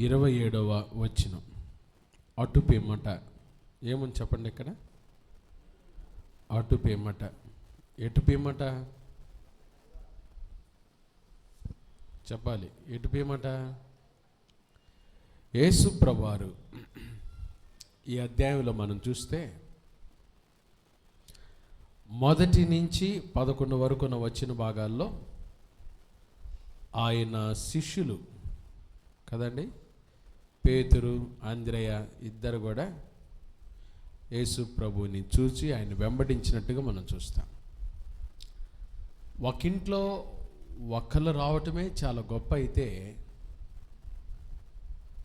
27వ వచనం. అటు పిమ్మట ఏమని చెప్పండి ఇక్కడ? అటు పిమ్మట. ఎటు పిమ్మట చెప్పాలి. ఎటు పిమ్మట? యేసు ప్రభువారు ఈ అధ్యాయంలో మనం చూస్తే మొదటి నుంచి 11 వరకు వచ్చిన భాగాల్లో ఆయన శిష్యులు కదండి, పేతురు, అంద్రెయ ఇద్దరు కూడా యేసు ప్రభువుని చూసి ఆయన వెంబడించినట్టుగా మనం చూస్తాం. ఒకింట్లో ఒక్కళ్ళు రావటమే చాలా గొప్ప అయితే,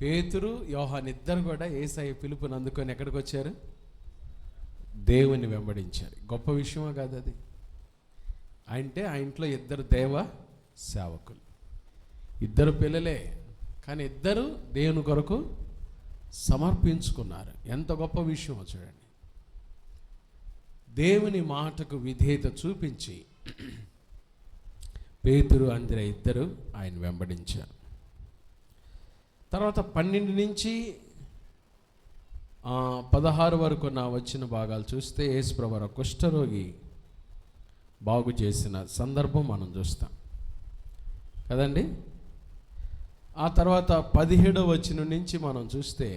పేతురు, యోహాను ఇద్దరు కూడా యేసయ్య పిలుపుని అందుకొని ఎక్కడికి వచ్చారు? దేవుని వెంబడించారు. గొప్ప విషయమా కాదు అది? అంటే ఆ ఇంట్లో ఇద్దరు దేవ సేవకులు, ఇద్దరు పిల్లలే, కానీ ఇద్దరు దేవుని కొరకు సమర్పించుకున్నారు. ఎంత గొప్ప విషయమో చూడండి. దేవుని మాటకు విధేయత చూపించి పేతురు, అంద్రెయ ఇద్దరు ఆయన వెంబడించారు. తర్వాత 12 నుంచి 16 వరకు వచ్చిన భాగాలు చూస్తే యేసు ప్రభువు కుష్ఠరోగి బాగు చేసిన సందర్భం మనం చూస్తాం కదండి. ఆ తర్వాత 17వ వచనం నుంచి మనం చూస్తే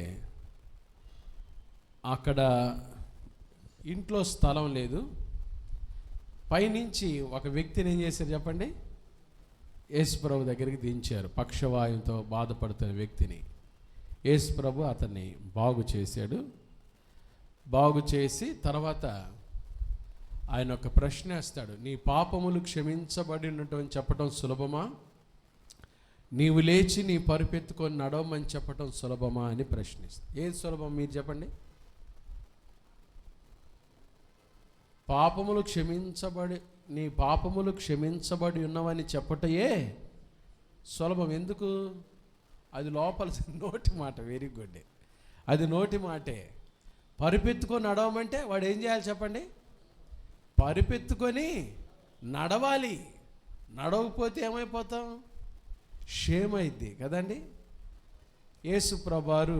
అక్కడ ఇంట్లో స్థలం లేదు, పైనుంచి ఒక వ్యక్తిని ఏం చేశారు చెప్పండి? యేసు ప్రభు దగ్గరికి దించారు. పక్షవాయువుతో బాధపడుతున్న వ్యక్తిని యేసు ప్రభు అతన్ని బాగు చేశాడు. బాగు చేసి తర్వాత ఆయన ఒక ప్రశ్న వేస్తాడు. నీ పాపములు క్షమించబడినట్టు అని చెప్పడం సులభమా, నీవు లేచి నీ పరుపెత్తుకొని నడవమని చెప్పటం సులభమా అని ప్రశ్నిస్తాడు. ఏది సులభం మీరు చెప్పండి? నీ పాపములు క్షమించబడి ఉన్నవని చెప్పటయే సులభం. ఎందుకు? అది లోపల నోటి మాట. వెరీ గుడ్, అది నోటి మాటే. పరుపెత్తుకొని నడవమంటే వాడు ఏం చేయాలి చెప్పండి? పరుపెత్తుకొని నడవాలి. నడవకపోతే ఏమైపోతాం? షేమ్ అయింది కదండి. యేసు ప్రభువారు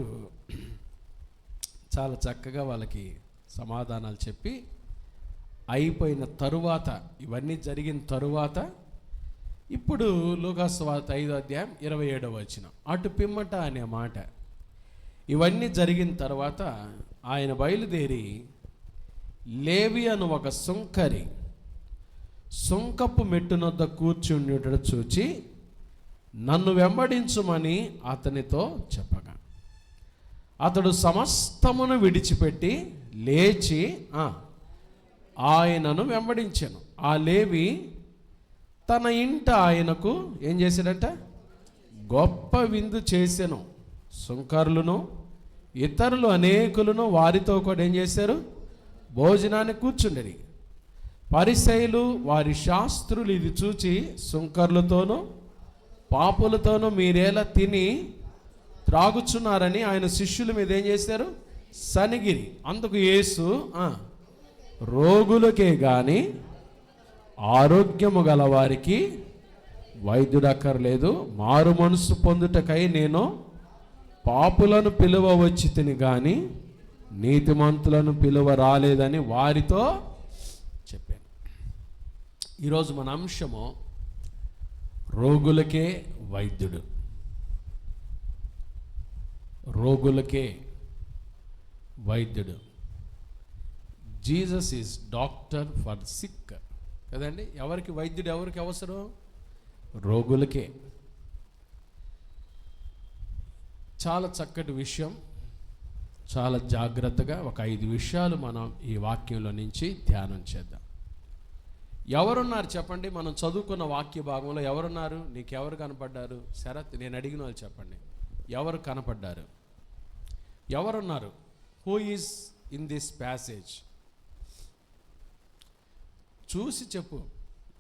చాలా చక్కగా వాళ్ళకి సమాధానాలు చెప్పి అయిపోయిన తరువాత, ఇవన్నీ జరిగిన తరువాత ఇప్పుడు లూకాసు సువార్త 5వ అధ్యాయం 27వ వచనం, అటు పిమ్మట అనే మాట. ఇవన్నీ జరిగిన తర్వాత ఆయన బయలుదేరి లేవి అను ఒక సుంకరి సుంకపు మెట్టునొద్ద కూర్చుండుట చూచి నన్ను వెంబడించుమని అతనితో చెప్పగా అతడు సమస్తమును విడిచిపెట్టి లేచి ఆయనను వెంబడించాను. ఆ లేవి తన ఇంట ఆయనకు ఏం చేశాడంట? గొప్ప విందు చేశాను. సుంకరులను ఇతరులు అనేకులను వారితో కూడా ఏం చేశారు? భోజనాన్ని కూర్చుండేది. పరిసయ్యులు వారి శాస్త్రులు ఇది చూచి సుంకరులతోనూ పాపులతోనూ మీరేలా తిని త్రాగుచున్నారని ఆయన శిష్యుల మీద ఏం చేశారు? సనిగిరి. అందుకు యేసు రోగులకే గాని ఆరోగ్యము గల వారికి వైద్యుడక్కర్లేదు, మారు మనసు పొందుటకై నేను పాపులను పిలువ వచ్చి తిని గాని నీతిమంతులను పిలువ రాలేదని వారితో చెప్పాను. ఈరోజు మన అంశము రోగులకే వైద్యుడు. రోగులకే వైద్యుడు. Jesus is doctor for sick కదండి. ఎవరికి వైద్యుడు? ఎవరికి అవసరం? రోగులకే. చాలా చక్కటి విషయం. చాలా జాగ్రత్తగా ఒక 5 విషయాలు మనం ఈ వాక్యంలో నుంచి ధ్యానం చేద్దాం. ఎవరున్నారు చెప్పండి? మనం చదువుకున్న వాక్య భాగంలో ఎవరున్నారు? నీకు ఎవరు కనపడ్డారు? శరత్, నేను అడిగిన వాళ్ళు చెప్పండి. ఎవరు కనపడ్డారు? ఎవరున్నారు? Who is in this passage? చూసి చెప్పు.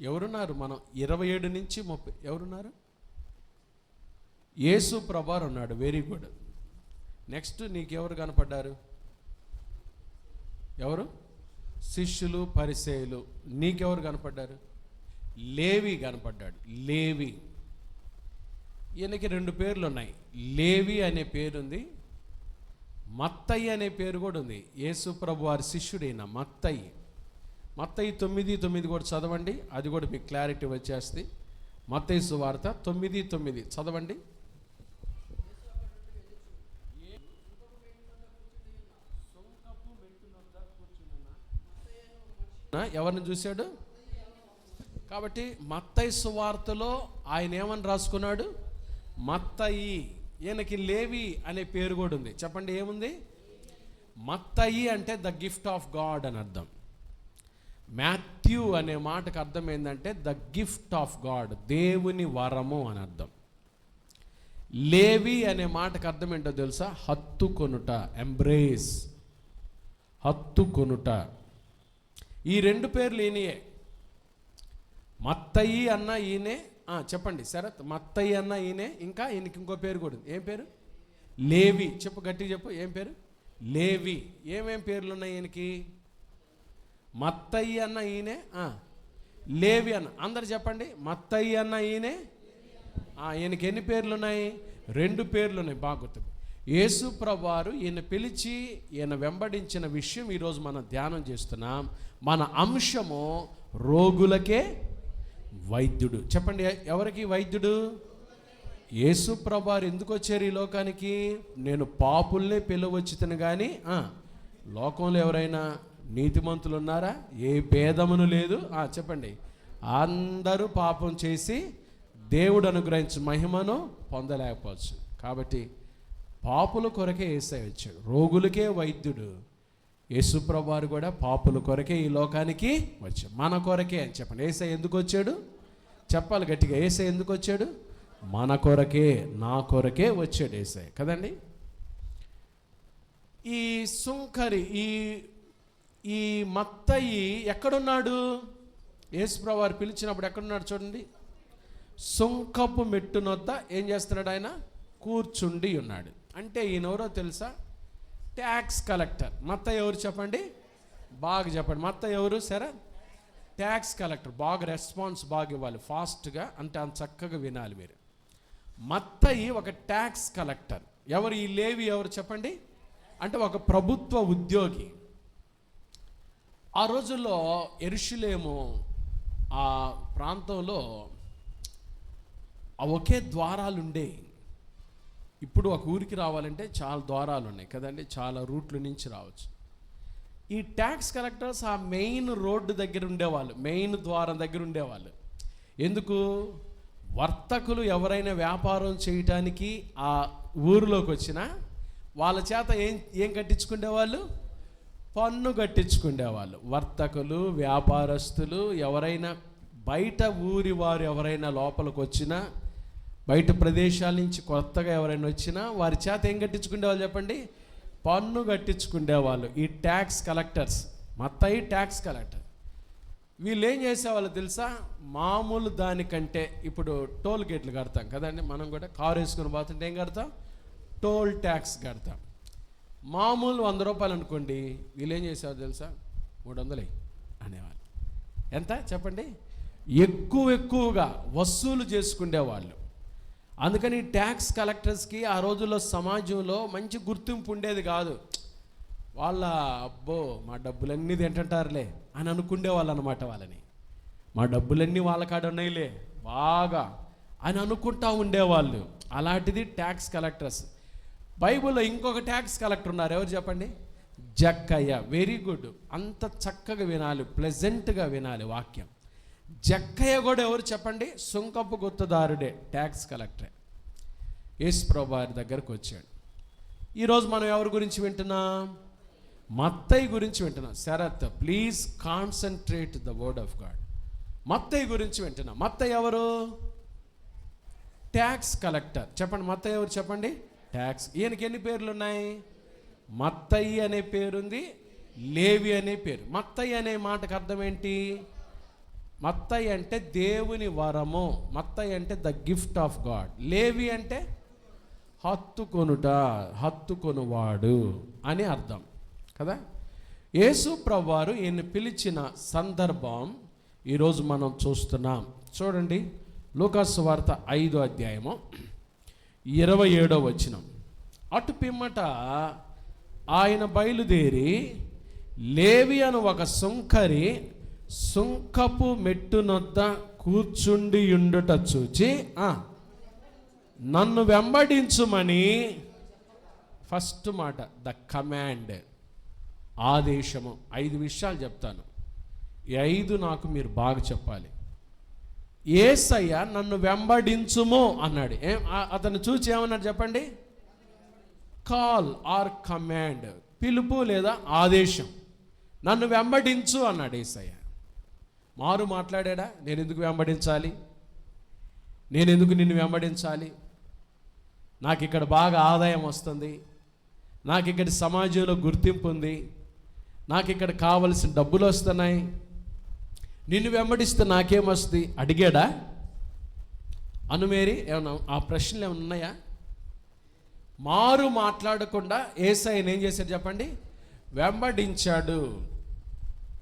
ఎవరున్నారు? మనం 27 నుంచి 30 ఎవరున్నారు? యేసు ప్రభువారు ఉన్నాడు. Very good. నెక్స్ట్ నీకెవరు కనపడ్డారు? ఎవరు? శిష్యులు, పరిసయ్యులు. నీకెవరు కనపడ్డారు? లేవి కనపడ్డాడు. లేవి ఈయనకి 2 పేర్లు ఉన్నాయి. లేవి అనే పేరుంది, మత్తయి అనే పేరు కూడా ఉంది. యేసు ప్రభు వారి శిష్యుడైన మత్తయి. మత్తయి 9:9 కూడా చదవండి, అది కూడా మీకు క్లారిటీ వచ్చేస్తుంది. మత్తయి సువార్త 9:9 చదవండి. ఎవరిని చూశాడు? కాబట్టి మత్తయి సువార్తలో ఆయన ఏమని రాసుకున్నాడు? మత్తయి. ఈయనకి లేవి అనే పేరు కూడా ఉంది. చెప్పండి ఏముంది? మత్తయి అంటే ద గిఫ్ట్ ఆఫ్ గాడ్ అని అర్థం. మాథ్యూ అనే మాటకు అర్థం ఏంటంటే ద గిఫ్ట్ ఆఫ్ గాడ్, దేవుని వరము అని అర్థం. లేవి అనే మాటకు అర్థం ఏంటో తెలుసా? హత్తుకొనుట, ఎంబ్రేస్, హత్తుకొనుట. ఈ 2 పేర్లు ఈయనయే. మత్తయి అన్న ఈయనే. చెప్పండి శరత్. మత్తయి అన్న ఈయనే. ఇంకా ఈయనకి ఇంకో పేరు కూడా ఉంది. ఏం పేరు? లేవి. చెప్పు, గట్టిగా చెప్పు. ఏం పేరు? లేవి. ఏమేం పేర్లు ఉన్నాయి ఈయనకి? మత్తయి అన్న ఈయనే, లేవి అన్న. అందరు చెప్పండి. మత్తయి అన్న ఈయనే. ఈయనకి ఎన్ని పేర్లు ఉన్నాయి? 2 పేర్లు ఉన్నాయి. బాగా గుర్తు. యేసు ప్రభువారు ఈయన పిలిచి ఈయన వెంబడించిన విషయం ఈరోజు మనం ధ్యానం చేస్తున్నాం. మన అంశము రోగులకే వైద్యుడు. చెప్పండి, ఎవరికి వైద్యుడు? యేసు ప్రభువారు ఎందుకు వచ్చారు ఈ లోకానికి? నేను పాపుల్నే పిలవచ్చుతను కానీ లోకంలో ఎవరైనా నీతిమంతులు ఉన్నారా? ఏ భేదమును లేదు. చెప్పండి. అందరూ పాపం చేసి దేవుడు అనుగ్రహించిన మహిమను పొందలేకపోవచ్చు. కాబట్టి పాపుల కొరకే యేసయ్య వచ్చాడు, రోగులకే వైద్యుడు. యేసు ప్రభువారు కూడా పాపుల కొరకే ఈ లోకానికి వచ్చాడు, మన కొరకే అని చెప్పండి. యేసయ్య ఎందుకు వచ్చాడు? చెప్పాలి గట్టిగా. యేసయ్య ఎందుకు వచ్చాడు? మన కొరకే, నా కొరకే వచ్చాడు యేసయ్య కదండి. ఈ సుంకరి, ఈ మత్తయి ఎక్కడున్నాడు? యేసు ప్రభువారు పిలిచినప్పుడు ఎక్కడున్నాడు చూడండి. సుంకపు మెట్టునొద్ద ఏం చేస్తున్నాడు? ఆయన కూర్చుండి ఉన్నాడు. అంటే ఈయనెవరో తెలుసా? Tax collector. మత్తయి ఎవరు చెప్పండి? బాగా చెప్పండి. మత్తయి ఎవరు? సరే, ట్యాక్స్ కలెక్టర్. బాగా రెస్పాన్స్ బాగా ఇవ్వాలి, ఫాస్ట్గా, అంటే అంత చక్కగా వినాలి మీరు. మత్తయి ఒక ట్యాక్స్ కలెక్టర్. ఎవరు ఈ లేవి? ఎవరు చెప్పండి? అంటే ఒక ప్రభుత్వ ఉద్యోగి. ఆ రోజుల్లో యెరూషలేము ఆ ప్రాంతంలో ఒకే ద్వారాలు ఉండేవి. ఇప్పుడు ఒక ఊరికి రావాలంటే చాలా ద్వారాలు ఉన్నాయి కదండి, చాలా రూట్ల నుంచి రావచ్చు. ఈ ట్యాక్స్ కలెక్టర్స్ ఆ మెయిన్ రోడ్డు దగ్గర ఉండేవాళ్ళు, మెయిన్ ద్వారం దగ్గర ఉండేవాళ్ళు. ఎందుకు? వర్తకులు ఎవరైనా వ్యాపారం చేయటానికి ఆ ఊరిలోకి వచ్చినా వాళ్ళ చేత ఏం కట్టించుకునేవాళ్ళు? పన్ను కట్టించుకునేవాళ్ళు. వర్తకులు, వ్యాపారస్తులు ఎవరైనా, బయట ఊరి వారు ఎవరైనా లోపలికి వచ్చినా, బయట ప్రదేశాల నుంచి కొత్తగా ఎవరైనా వచ్చినా వారి చేత ఏం కట్టించుకునేవాళ్ళు చెప్పండి? పన్ను కట్టించుకునేవాళ్ళు ఈ ట్యాక్స్ కలెక్టర్స్. మత్తయి ట్యాక్స్ కలెక్టర్. వీళ్ళు ఏం చేసేవాళ్ళు తెలుసా? మామూలు దానికంటే, ఇప్పుడు టోల్ గేట్లు కడతాం కదండి, మనం కూడా కారు వేసుకుని పోతుంటే ఏం కడతాం? టోల్ ట్యాక్స్ కడతాం. మామూలు 100 రూపాయలు అనుకోండి, వీళ్ళు ఏం చేసేవారు తెలుసా? 300 అనేవాళ్ళు. ఎంత చెప్పండి? ఎక్కువగా వసూలు చేసుకునేవాళ్ళు. అందుకని ట్యాక్స్ కలెక్టర్స్కి ఆ రోజుల్లో సమాజంలో మంచి గుర్తింపు ఉండేది కాదు. వాళ్ళ అబ్బో మా డబ్బులన్నీ తింటుంటారులే అని అనుకునేవాళ్ళు అనమాట. వాళ్ళని మా డబ్బులన్నీ వాళ్ళ కాడ ఉన్నాయిలే బాగా అని అనుకుంటా ఉండేవాళ్ళు. అలాంటిది ట్యాక్స్ కలెక్టర్స్. బైబిల్లో ఇంకొక ట్యాక్స్ కలెక్టర్ ఉన్నారు. ఎవరు చెప్పండి? జక్కయ్య. Very good. అంత చక్కగా వినాలి, ప్లెజెంట్గా వినాలి వాక్యం. జక్కయ్య కూడా ఎవరు చెప్పండి? సుంకపు గుత్తదారుడే, ట్యాక్స్ కలెక్టరే. యేసు ప్రభువారి దగ్గరకు వచ్చాడు. ఈరోజు మనం ఎవరి గురించి వింటున్నాం? మత్తయి గురించి వింటున్నాం. Sharath, please concentrate the word of God. Mattayi గురించి వింటున్నాం. మత్తయి ఎవరు? Tax collector. చెప్పండి, మత్తయి ఎవరు చెప్పండి? ట్యాక్స్. ఈయనకి ఎన్ని పేర్లు ఉన్నాయి? మత్తయి అనే పేరుంది, లేవి అనే పేరు. మత్తయి అనే మాటకు అర్థం ఏంటి? మత్తయి అంటే దేవుని వరము. మత్తయి అంటే ద గిఫ్ట్ ఆఫ్ గాడ్. లేవి అంటే హత్తుకొనుట, హత్తుకొనువాడు అని అర్థం కదా. యేసు ప్రభువారు ఈయన పిలిచిన సందర్భం ఈరోజు మనం చూస్తున్నాం. చూడండి, లూకా సువార్త 5వ అధ్యాయము 27వ వచనం. అటు పిమ్మట ఆయన బయలుదేరి లేవి అను ఒక సుంకరి సుంకపు మెట్టునొద్ద కూర్చుండి ఉండుట చూచి నన్ను వెంబడించుమని, ఫస్ట్ మాట ద కమాండ్, ఆదేశము. 5 విషయాలు చెప్తాను, ఈ 5 నాకు మీరు బాగా చెప్పాలి. యేసయ్య నన్ను వెంబడించుము అన్నాడు. అతను చూచి ఏమన్నాడు చెప్పండి? కాల్ ఆర్ కమాండ్, పిలుపు లేదా ఆదేశం. నన్ను వెంబడించు అన్నాడు యేసయ్య. మారు మాట్లాడా? నేను ఎందుకు వెంబడించాలి? నేను ఎందుకు నిన్ను వెంబడించాలి? నాకు ఇక్కడ బాగా ఆదాయం వస్తుంది, నాకు ఇక్కడ సమాజంలో గుర్తింపు ఉంది, నాకు ఇక్కడ కావలసిన డబ్బులు వస్తున్నాయి, నిన్ను వెంబడిస్తే నాకేమొస్తుంది అడిగాడా? అనుమేరి ఏమన్నా ఆ ప్రశ్నలు ఏమైనా ఉన్నాయా? మారు మాట్లాడకుండా యేసయ్యను ఏం చేశాడు చెప్పండి? వెంబడించాడు.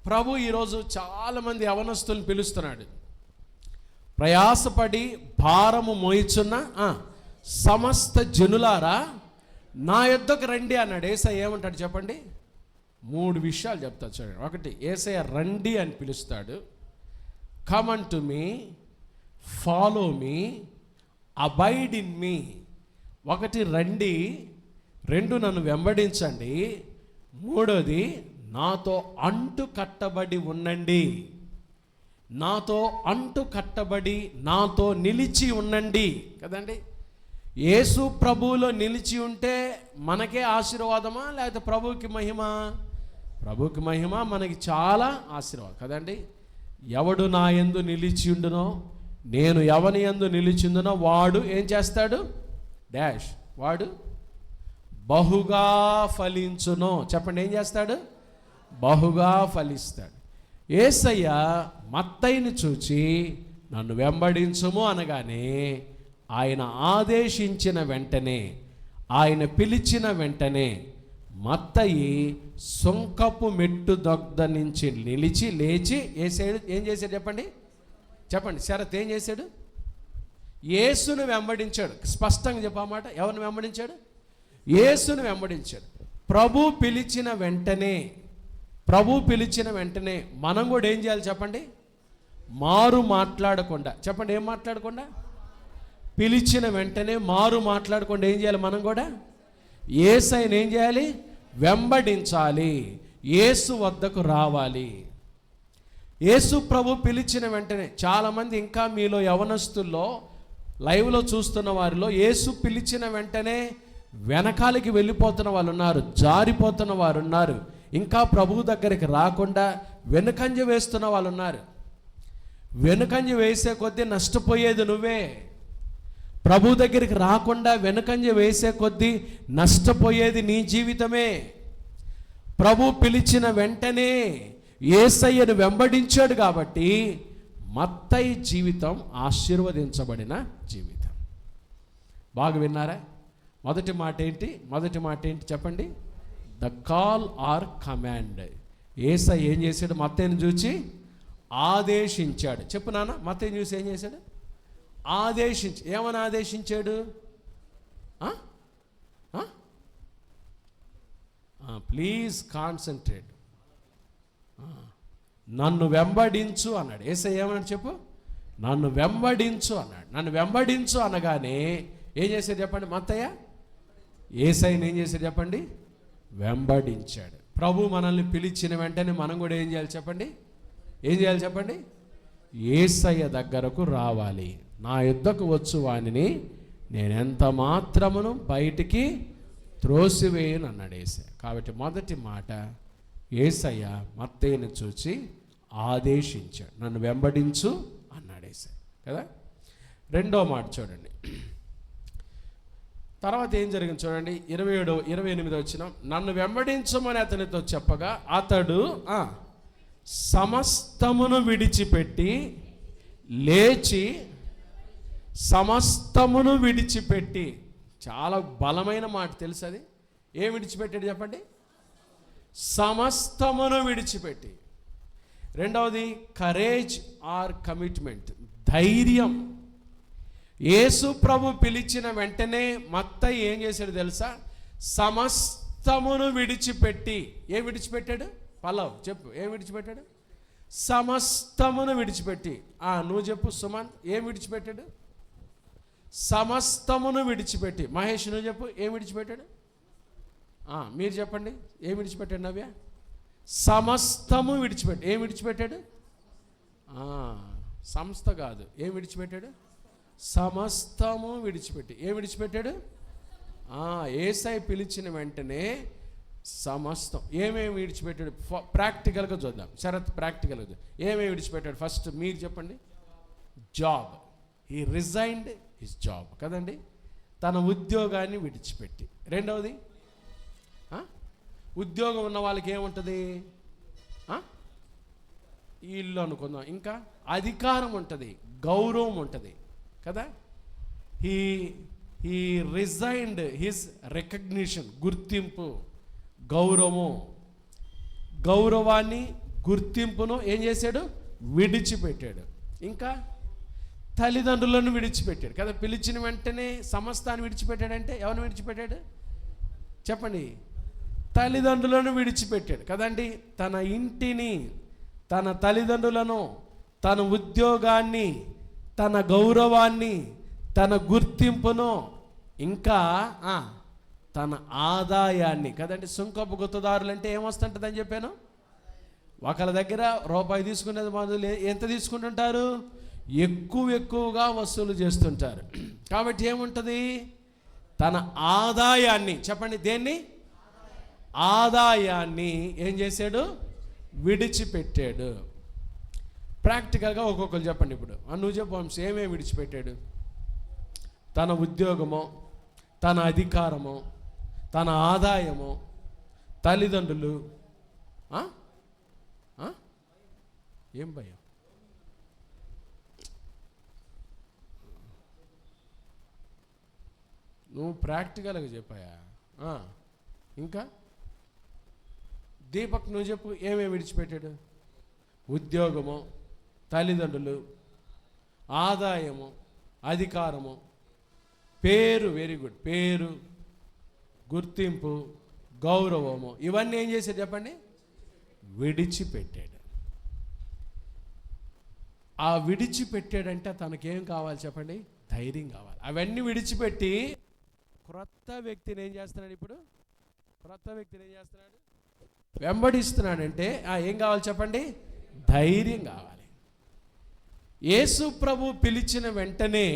ప్రభు ఈరోజు చాలామంది యవనస్తులను పిలుస్తున్నాడు. ప్రయాసపడి భారము మోయిచున్న సమస్త జనులారా నా యొద్దకు రండి అన్నాడు. యేసయ్య ఏమంటాడు చెప్పండి? 3 విషయాలు చెప్తాడు చూడండి. 1, యేసయ్య రండి అని పిలుస్తాడు. Come on to me, follow me, abide in me. 1 రండి, 2 నన్ను వెంబడించండి, 3 నాతో అంటు కట్టబడి ఉండండి, నాతో అంటు కట్టబడి నాతో నిలిచి ఉండండి కదండి. యేసు ప్రభువులో నిలిచి ఉంటే మనకే ఆశీర్వాదమా లేకపోతే ప్రభువుకి మహిమ? ప్రభువుకి మహిమ, మనకి చాలా ఆశీర్వాదం కదండి. ఎవడు నా యందు నిలిచి ఉండునో, నేను ఎవని యందు నిలిచిందునో వాడు ఏం చేస్తాడు? డాష్, వాడు బహుగా ఫలించును. చెప్పండి, ఏం చేస్తాడు? బహుగా ఫలిస్తాడు. యేసయ్య మత్తయిని చూచి నన్ను వెంబడించుము అనగానే ఆయన ఆదేశించిన వెంటనే, ఆయన పిలిచిన వెంటనే మత్తయి సుంకపు మెట్టు దొగ్ద నుంచి నిలిచి లేచి ఏం చేశాడు చెప్పండి? చెప్పండి, శరత్ ఏం చేశాడు? యేసును వెంబడించాడు. స్పష్టంగా చెప్పమాట, ఎవరిని వెంబడించాడు? యేసును వెంబడించాడు. ప్రభు పిలిచిన వెంటనే మనం కూడా ఏం చేయాలి చెప్పండి? మారు మాట్లాడకుండా. చెప్పండి, ఏం మాట్లాడకుండా? పిలిచిన వెంటనే మారు మాట్లాడకుండా ఏం చేయాలి? మనం కూడా యేసయ్యను ఏం చేయాలి? వెంబడించాలి, యేసు వద్దకు రావాలి. యేసు ప్రభు పిలిచిన వెంటనే, చాలామంది ఇంకా మీలో యవనస్తుల్లో లైవ్లో చూస్తున్న వారిలో యేసు పిలిచిన వెంటనే వెనకాలకి వెళ్ళిపోతున్న వాళ్ళు ఉన్నారు, జారిపోతున్న వారు ఉన్నారు, ఇంకా ప్రభువు దగ్గరికి రాకుండా వెనుకంజ వేస్తున్న వాళ్ళు ఉన్నారు. వెనుకంజ వేసే కొద్దీ నష్టపోయేది నువ్వే. ప్రభు దగ్గరికి రాకుండా వెనుకంజ వేసే కొద్దీ నష్టపోయేది నీ జీవితమే. ప్రభు పిలిచిన వెంటనే యేసయ్యను వెంబడించాడు కాబట్టి మత్తయి జీవితం ఆశీర్వదించబడిన జీవితం. బాగా విన్నారా? మొదటి మాట ఏంటి చెప్పండి? The call or command. Yesayya ఏం చేశాడు? మత్తయిని చూచి ఆదేశించాడు. చెప్పు నాన్న, మత్తయిని చూసి ఏం చేశాడు? ఏమని ఆదేశించాడు? Please concentrate. నన్ను వెంబడించు అన్నాడు. యేసయ్య ఏమన్నాడు చెప్పు? నన్ను వెంబడించు అన్నాడు. నన్ను వెంబడించు అనగానే ఏం చేశాడు చెప్పండి? మత్తయ్య యేసయ్యని ఏం చేశాడు చెప్పండి? వెంబడించాడు. ప్రభు మనల్ని పిలిచిన వెంటనే మనం కూడా ఏం చేయాలి చెప్పండి? ఏం చేయాలి చెప్పండి? యేసయ్య దగ్గరకు రావాలి. నా యుద్ధకు వచ్చు వానిని నేనెంత మాత్రమును బయటికి త్రోసివేయను అన్నాడు యేసయ్య. కాబట్టి మొదటి మాట, యేసయ్య మత్తయిని చూచి ఆదేశించాడు, నన్ను వెంబడించు అన్నాడు యేసయ్య కదా. రెండో మాట చూడండి, తర్వాత ఏం జరిగింది చూడండి. 28 వచ్చిన, నన్ను వెంబడించమని అతనితో చెప్పగా అతడు సమస్తమును విడిచిపెట్టి లేచి, సమస్తమును విడిచిపెట్టి, చాలా బలమైన మాట తెలుసు అది. ఏం విడిచిపెట్టాడు చెప్పండి? సమస్తమును విడిచిపెట్టి. రెండవది కరేజ్ ఆర్ కమిట్మెంట్, ధైర్యం. యేసు ప్రభు పిలిచిన వెంటనే మత్తయి ఏం చేశాడు తెలుసా? సమస్తమును విడిచిపెట్టి. ఏం విడిచిపెట్టాడు? పల్లవ్ చెప్పు, ఏం విడిచిపెట్టాడు? సమస్తమును విడిచిపెట్టి. నువ్వు చెప్పు సుమంత్, ఏం విడిచిపెట్టాడు? సమస్తమును విడిచిపెట్టి. మహేష్ నువ్వు చెప్పు, ఏం విడిచిపెట్టాడు? మీరు చెప్పండి, ఏం విడిచిపెట్టాడు? నవ్య, సమస్తము విడిచిపెట్టి. ఏం విడిచిపెట్టాడు? సంస్థ కాదు, ఏం విడిచిపెట్టాడు? సమస్తము విడిచిపెట్టి. ఏం విడిచిపెట్టాడు? యేసయ్య పిలిచిన వెంటనే సమస్తం. ఏమేమి విడిచిపెట్టాడు? ప్రాక్టికల్గా చూద్దాం. శరత్ ప్రాక్టికల్గా చూద్దాం. ఏమేమి విడిచిపెట్టాడు? ఫస్ట్ మీరు చెప్పండి. Job. He resigned his job కదండి, తన ఉద్యోగాన్ని విడిచిపెట్టి. రెండవది, ఉద్యోగం ఉన్న వాళ్ళకి ఏముంటుంది? ఇల్లు అనుకుందాం. ఇంకా అధికారం ఉంటుంది, గౌరవం ఉంటుంది కదా. హీ రిజైన్డ్ హిస్ రికగ్నిషన్, గుర్తింపు, గౌరవాన్ని, గుర్తింపును ఏం చేశాడు? విడిచిపెట్టాడు. ఇంకా తల్లిదండ్రులను విడిచిపెట్టాడు కదా. పిలిచిన వెంటనే సమస్తాన్ని విడిచిపెట్టాడంటే ఎవరిని విడిచిపెట్టాడు చెప్పండి? తల్లిదండ్రులను విడిచిపెట్టాడు కదండి. తన ఇంటిని, తన తల్లిదండ్రులను, తన ఉద్యోగాన్ని, తన గౌరవాన్ని, తన గుర్తింపును, ఇంకా తన ఆదాయాన్ని కదండి. సుంకపు గుత్తదారులు అంటే ఏమొస్తుంటుందని చెప్పాను? ఒకళ్ళ దగ్గర రూపాయి తీసుకునేది మొదలు ఎంత తీసుకుంటుంటారు? ఎక్కువగా వసూలు చేస్తుంటారు. కాబట్టి ఏముంటుంది? తన ఆదాయాన్ని, చెప్పండి దేన్ని? ఆదాయాన్ని ఏం చేశాడు? విడిచిపెట్టాడు. ప్రాక్టికల్గా ఒక్కొక్కరు చెప్పండి. ఇప్పుడు నువ్వు చెప్పు వంశీ, ఏమేమి విడిచిపెట్టాడు? తన ఉద్యోగము, తన అధికారము, తన ఆదాయము, తల్లిదండ్రులు. ఏం భయం? నువ్వు ప్రాక్టికల్గా చెప్పాయా? ఇంకా దీపక్ నువ్వు చెప్పు, ఏమేమి విడిచిపెట్టాడు? ఉద్యోగము, తల్లిదండ్రులు, ఆదాయము, అధికారము, పేరు, వెరీ గుడ్, పేరు, గుర్తింపు, గౌరవము, ఇవన్నీ ఏం చేశాడు చెప్పండి? విడిచిపెట్టాడు. ఆ విడిచిపెట్టాడంటే తనకేం కావాలి చెప్పండి? ధైర్యం కావాలి. అవన్నీ విడిచిపెట్టి క్రొత్త వ్యక్తిని ఏం చేస్తున్నాడు? ఇప్పుడు క్రొత్త వ్యక్తిని ఏం చేస్తున్నాడు? వెంబడిస్తున్నాడంటే ఏం కావాలి చెప్పండి? ధైర్యం కావాలి. యేసు ప్రభు పిలిచిన వెంటనే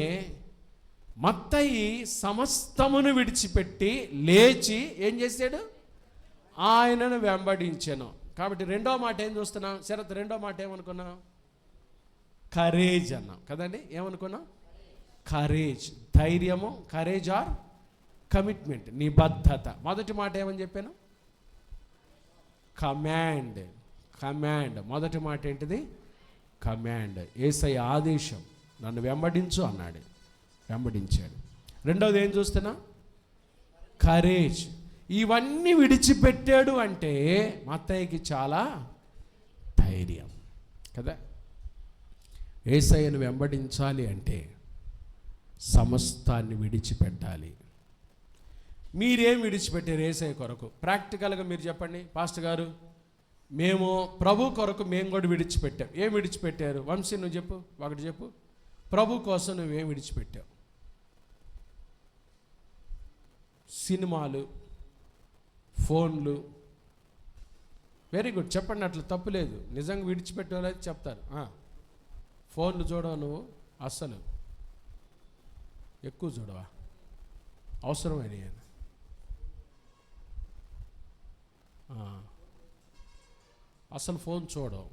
మత్తయి సమస్తమును విడిచిపెట్టి లేచి ఏం చేశాడు? ఆయనను వెంబడించాను. కాబట్టి రెండో మాట ఏం చూస్తున్నాం? శరత్, రెండో మాట ఏమనుకున్నాం? కరేజ్ అన్నాం కదండి. ఏమనుకున్నాం? కరేజ్, ధైర్యము. కరేజ్ ఆర్ కమిట్మెంట్, నిబద్ధత. మొదటి మాట ఏమని చెప్పాను? కమాండ్. మొదటి మాట ఏంటిది? కమాండ్. యేసయ్య ఆదేశం, నన్ను వెంబడించు అన్నాడు, వెంబడించాడు. రెండవది ఏం చూస్తున్నా? కరేజ్. ఇవన్నీ విడిచిపెట్టాడు అంటే మత్తయికి చాలా ధైర్యం కదా. యేసయ్యను వెంబడించాలి అంటే సమస్తాన్ని విడిచిపెట్టాలి. మీరేం విడిచిపెట్టారు యేసయ్య కొరకు? ప్రాక్టికల్గా మీరు చెప్పండి. పాస్టర్ గారు, మేము ప్రభు కొరకు మేము కూడా విడిచిపెట్టాం. ఏం విడిచిపెట్టారు? వంశీ నువ్వు చెప్పు, ఒకటి చెప్పు. ప్రభు కోసం నువ్వేం విడిచిపెట్టావు? సినిమాలు, ఫోన్లు. వెరీ గుడ్, చెప్పండి, అట్లా తప్పులేదు. నిజంగా విడిచిపెట్టేవాళ్ళైతే చెప్తారు. ఫోన్లు చూడవు నువ్వు, అస్సలు ఎక్కువ చూడవా? అవసరమైన అసలు ఫోన్ చూడవు.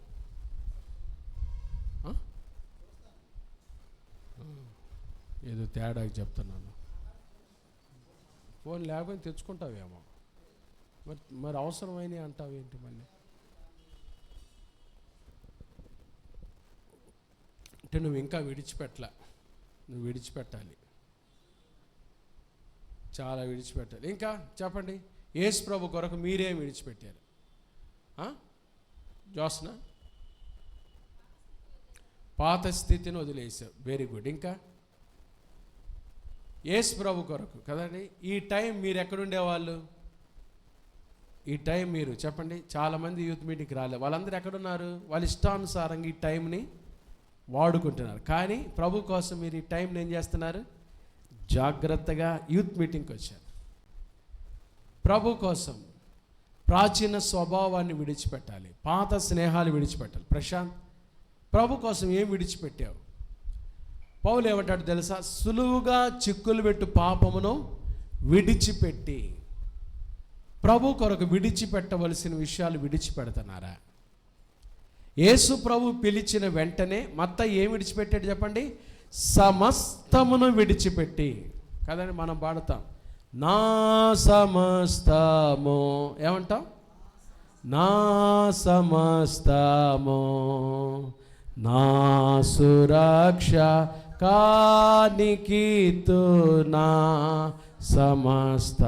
ఏదో తేడాకి చెప్తున్నాను. ఫోన్ లేకపోతే తెచ్చుకుంటావేమో, మరి అవసరమైనవి అంటావేంటి మళ్ళీ? అంటే నువ్వు ఇంకా విడిచిపెట్టలే. నువ్వు విడిచిపెట్టాలి, చాలా విడిచిపెట్టాలి. ఇంకా చెప్పండి, యేసు ప్రభు కొరకు మీరేం విడిచిపెట్టారు? జోస్న, పాత స్థితిని వదిలేసావు. Very good. ఇంకా యేసు ప్రభు కొరకు కదండి. ఈ టైం మీరు ఎక్కడుండేవాళ్ళు? ఈ టైం మీరు చెప్పండి. చాలామంది యూత్ మీటింగ్కి రాలేదు, వాళ్ళందరూ ఎక్కడున్నారు? వాళ్ళ ఇష్టానుసారంగా ఈ టైంని వాడుకుంటున్నారు. కానీ ప్రభు కోసం మీరు ఈ టైంని ఏం చేస్తున్నారు? జాగ్రత్తగా యూత్ మీటింగ్కి వచ్చారు. ప్రభు కోసం ప్రాచీన స్వభావాన్ని విడిచిపెట్టాలి, పాత స్నేహాలు విడిచిపెట్టాలి. ప్రశాంత్, ప్రభు కోసం ఏం విడిచిపెట్టావు? పౌలు ఏమంటాడు తెలుసా? సులువుగా చిక్కులు పెట్టు పాపమును విడిచిపెట్టి. ప్రభు కొరకు విడిచిపెట్టవలసిన విషయాలు విడిచిపెడుతున్నారా? యేసు ప్రభు పిలిచిన వెంటనే మత్తయి ఏం విడిచిపెట్టాడు చెప్పండి? సమస్తమును విడిచిపెట్టి. కదండి, మనం పాడతాం, నా సమస్తము, ఏమంటాం? నా సమస్తము నా సురక్ష కానికితు నా సమస్త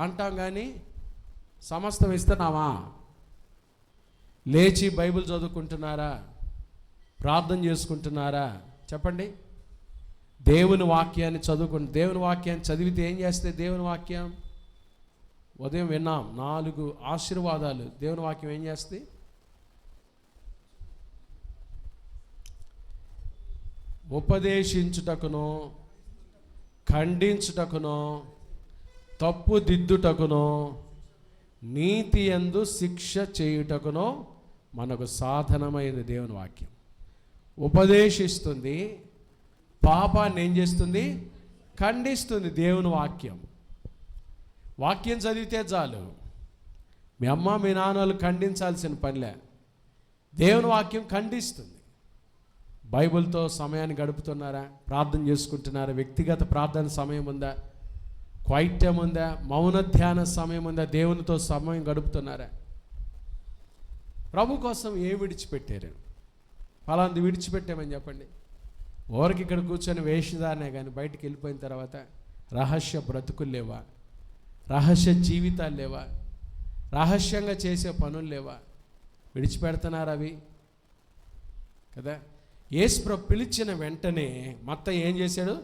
అంటాం, కానీ సమస్తం ఇస్తున్నావా? లేచి బైబిల్ చదువుకుంటున్నారా? ప్రార్థన చేసుకుంటున్నారా? చెప్పండి. దేవుని వాక్యాన్ని దేవుని వాక్యాన్ని చదివితే ఏం చేస్తే? దేవుని వాక్యం ఉదయం విన్నాం 4 ఆశీర్వాదాలు. దేవుని వాక్యం ఏం చేస్తే? ఉపదేశించుటకును, ఖండించుటకును, తప్పు దిద్దుటకును, నీతి యందు శిక్ష చేయుటకును మనకు సాధనమైనది దేవుని వాక్యం. ఉపదేశిస్తుంది, పాపాన్ని ఏం చేస్తుంది? ఖండిస్తుంది. దేవుని వాక్యం. వాక్యం చదివితే చాలు, మీ అమ్మ మీ నాన్నలు ఖండించాల్సిన పనిలే. దేవుని వాక్యం ఖండిస్తుంది. బైబిల్తో సమయాన్ని గడుపుతున్నారా? ప్రార్థన చేసుకుంటున్నారా? వ్యక్తిగత ప్రార్థన సమయం ఉందా? క్వైట్యం ఉందా? మౌన ధ్యాన సమయం ఉందా? దేవునితో సమయం గడుపుతున్నారా? ప్రభు కోసం ఏ విడిచిపెట్టారు? ఫలాంది విడిచిపెట్టామని చెప్పండి. ఓరికి ఇక్కడ కూర్చొని వేషధారనే కానీ బయటికి వెళ్ళిపోయిన తర్వాత రహస్య బ్రతుకులు లేవా? రహస్య జీవితాలు లేవా? రహస్యంగా చేసే పనులు లేవా? విడిచిపెడుతున్నారు అవి కదా. యేసు పిలిచిన వెంటనే మత్తయి ఏం చేశాడు?